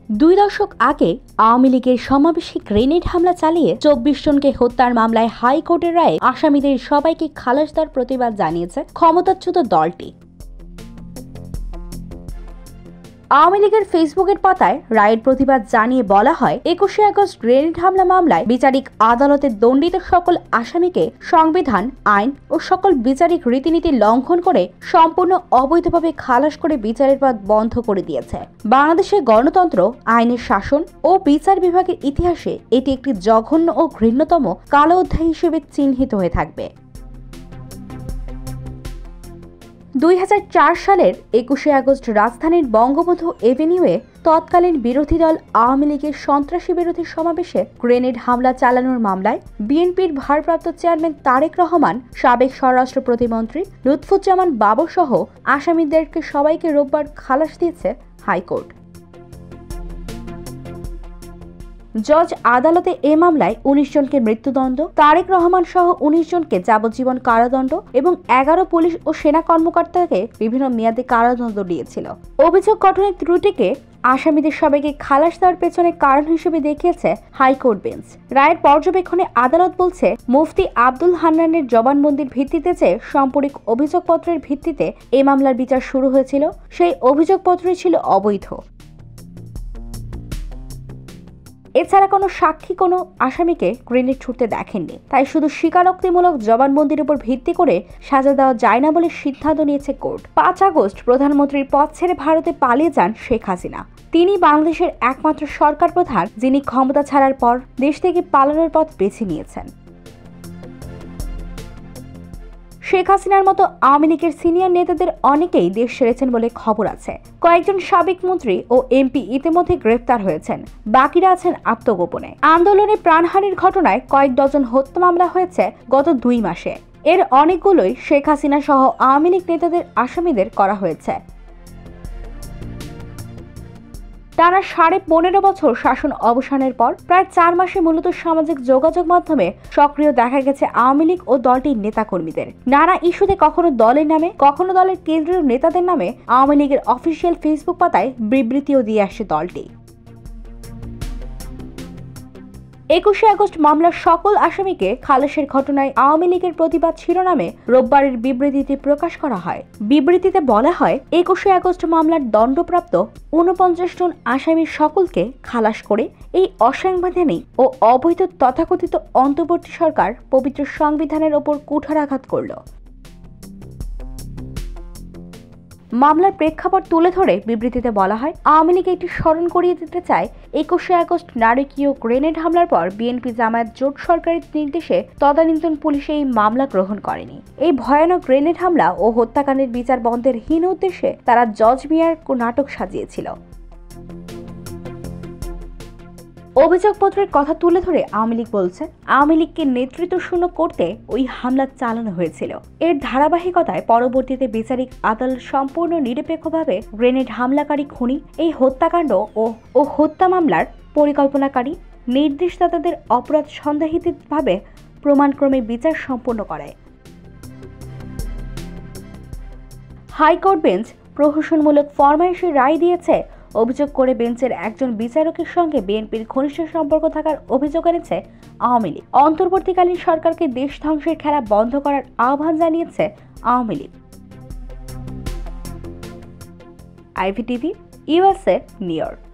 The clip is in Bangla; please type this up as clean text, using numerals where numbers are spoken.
দুই দশক আগে আওয়ামী লীগের সমাবেশে গ্রেনেড হামলা চালিয়ে ২৪ জনকে হত্যার মামলায় হাইকোর্টের রায়ে আসামিদের সবাইকে খালাস দেওয়ার প্রতিবাদ জানিয়েছে ক্ষমতাচ্যুত দলটি। আওয়ামী লীগের ফেসবুকের পাতায় রায়ের প্রতিবাদ জানিয়ে বলা হয়, ২১শে আগস্ট গ্রেনেড হামলা মামলায় বিচারিক আদালতে দণ্ডিত সকল আসামিকে সংবিধান, আইন ও সকল বিচারিক রীতিনীতি লঙ্ঘন করে সম্পূর্ণ অবৈধভাবে খালাস করে বিচারের পথ বন্ধ করে দিয়েছে। বাংলাদেশের গণতন্ত্র, আইনের শাসন ও বিচার বিভাগের ইতিহাসে এটি একটি জঘন্য ও ঘৃণ্যতম কালো অধ্যায় হিসেবে চিহ্নিত হয়ে থাকবে। ২০০৪ সালের ২১শে আগস্ট রাজধানীর বঙ্গবন্ধু এভিনিউয়ে তৎকালীন বিরোধী দল আওয়ামী লীগের সন্ত্রাসী বিরোধী সমাবেশে গ্রেনেড হামলা চালানোর মামলায় বিএনপির ভারপ্রাপ্ত চেয়ারম্যান তারেক রহমান, সাবেক স্বরাষ্ট্র প্রতিমন্ত্রী লুৎফুজ্জামান বাবর সহ আসামিদেরকে সবাইকে রোববার খালাস দিয়েছে হাইকোর্ট। জজ আদালতে এ মামলায় ১৯ জনকে মৃত্যুদণ্ড, তারেক রহমান সহ ১৯ জনকে যাবজ্জীবন কারাদণ্ড এবং ১১ পুলিশ ও সেনা কর্মকর্তাকে বিভিন্ন মেয়াদে কারাদণ্ড দিয়েছিল। অভিযোগ গঠনের ত্রুটিকে আসামিদের সবাইকে খালাস দেওয়ার পেছনে কারণ হিসেবে দেখিয়েছে হাইকোর্ট বেঞ্চ। রায়ের পর্যবেক্ষণে আদালত বলছে, মুফতি আব্দুল হান্নানের জবানবন্দির ভিত্তিতে যে সাম্প্রতিক অভিযোগপত্রের ভিত্তিতে এ মামলার বিচার শুরু হয়েছিল, সেই অভিযোগপত্রই ছিল অবৈধ। এছাড়া কোনো সাক্ষী কোনো আসামিকে গ্রেনেড ছুটতে দেখেননি, তাই শুধু স্বীকারোক্তিমূলক জবানবন্দির উপর ভিত্তি করে সাজা দেওয়া যায় না বলে সিদ্ধান্ত নিয়েছে কোর্ট। ৫ আগস্ট প্রধানমন্ত্রীর পদ ছেড়ে ভারতে পালিয়ে যান শেখ হাসিনা। তিনি বাংলাদেশের একমাত্র সরকার প্রধান যিনি ক্ষমতা ছাড়ার পর দেশ থেকে পালানোর পথ বেছে নিয়েছেন। শেখ হাসিনার মতো আওয়ামী লীগের সিনিয়র নেতাদের অনেকেই দেশ ছেড়েছেন বলে খবর আছে। কয়েকজন সাবেক মন্ত্রী ও এমপি ইতিমধ্যে গ্রেফতার হয়েছেন, বাকিরা আছেন আত্মগোপনে। আন্দোলনে প্রাণহানির ঘটনায় কয়েক ডজন হত্যা মামলা হয়েছে গত ২ মাসে। এর অনেকগুলোই শেখ হাসিনা সহ আওয়ামী লীগ নেতাদের আসামিদের করা হয়েছে। টানা ১৫.৫ বছর শাসন অবসানের পর প্রায় ৪ মাসে মূলত সামাজিক যোগাযোগ মাধ্যমে সক্রিয় দেখা গেছে আওয়ামী লীগ ও দলটির নেতাকর্মীদের। নানা ইস্যুতে কখনো দলের নামে, কখনো দলের কেন্দ্রীয় নেতাদের নামে আওয়ামী লীগের অফিসিয়াল ফেসবুক পাতায় বিবৃতিও দিয়ে আসছে দলটি। ২১শে আগস্ট মামলার সকল আসামিকে খালাসের ঘটনায় আওয়ামী লীগের প্রতিবাদ শিরোনামে রোববারের বিবৃতিতে প্রকাশ করা হয়। বিবৃতিতে বলা হয়, ২১শে আগস্ট মামলার দণ্ডপ্রাপ্ত ৪৯ জন আসামির সকলকে খালাস করে এই অসাংবিধানিক ও অবৈধ তথাকথিত অন্তর্বর্তী সরকার পবিত্র সংবিধানের ওপর কুঠারাঘাত করল। মামলার প্রেক্ষাপট তুলে ধরে বিবৃতিতে বলা হয়, আওয়ামী লীগ এটি স্মরণ করিয়ে দিতে চায়, ২১শে আগস্ট নারকীয় গ্রেনেড হামলার পর বিএনপি জামায়াত জোট সরকারের নির্দেশে তদানীন্তন পুলিশ এই মামলা গ্রহণ করেনি। এই ভয়ানক গ্রেনেড হামলা ও হত্যাকাণ্ডের বিচার বন্ধের হীন উদ্দেশ্যে তারা জজ মিয়ার নাটক সাজিয়েছিল। অভিযোগপত্রের কথা তুলে ধরে আওয়ামী লীগ বলছে, আওয়ামী লীগকে নেতৃত্বশূন্য করতে ওই হামলা চালানো হয়েছিল। এর ধারাবাহিকতায় পরবর্তীতে বিচারিক আদালত সম্পূর্ণ নিরপেক্ষভাবে গ্রেনেড হামলাকারী খুনি, এই হত্যাকাণ্ড ও হত্যা মামলার পরিকল্পনাকারী, নির্দেশদাতাদের অপরাধ সন্দেহিতভাবে প্রমাণক্রমে বিচার সম্পন্ন করে। হাইকোর্ট বেঞ্চ প্রহসনমূলক ফরমায়েশে রায় দিয়েছে। অভিযোগ করে বেঞ্চের একজন বিচারকের সঙ্গে বিএনপির ঘনিষ্ঠ সম্পর্ক থাকার অভিযোগ এনেছে আওয়ামী লীগ। অন্তর্বর্তীকালীন সরকারকে দেশ ধ্বংসের খেলা বন্ধ করার আহ্বান জানিয়েছে Awami League. IVTV, USA, new York.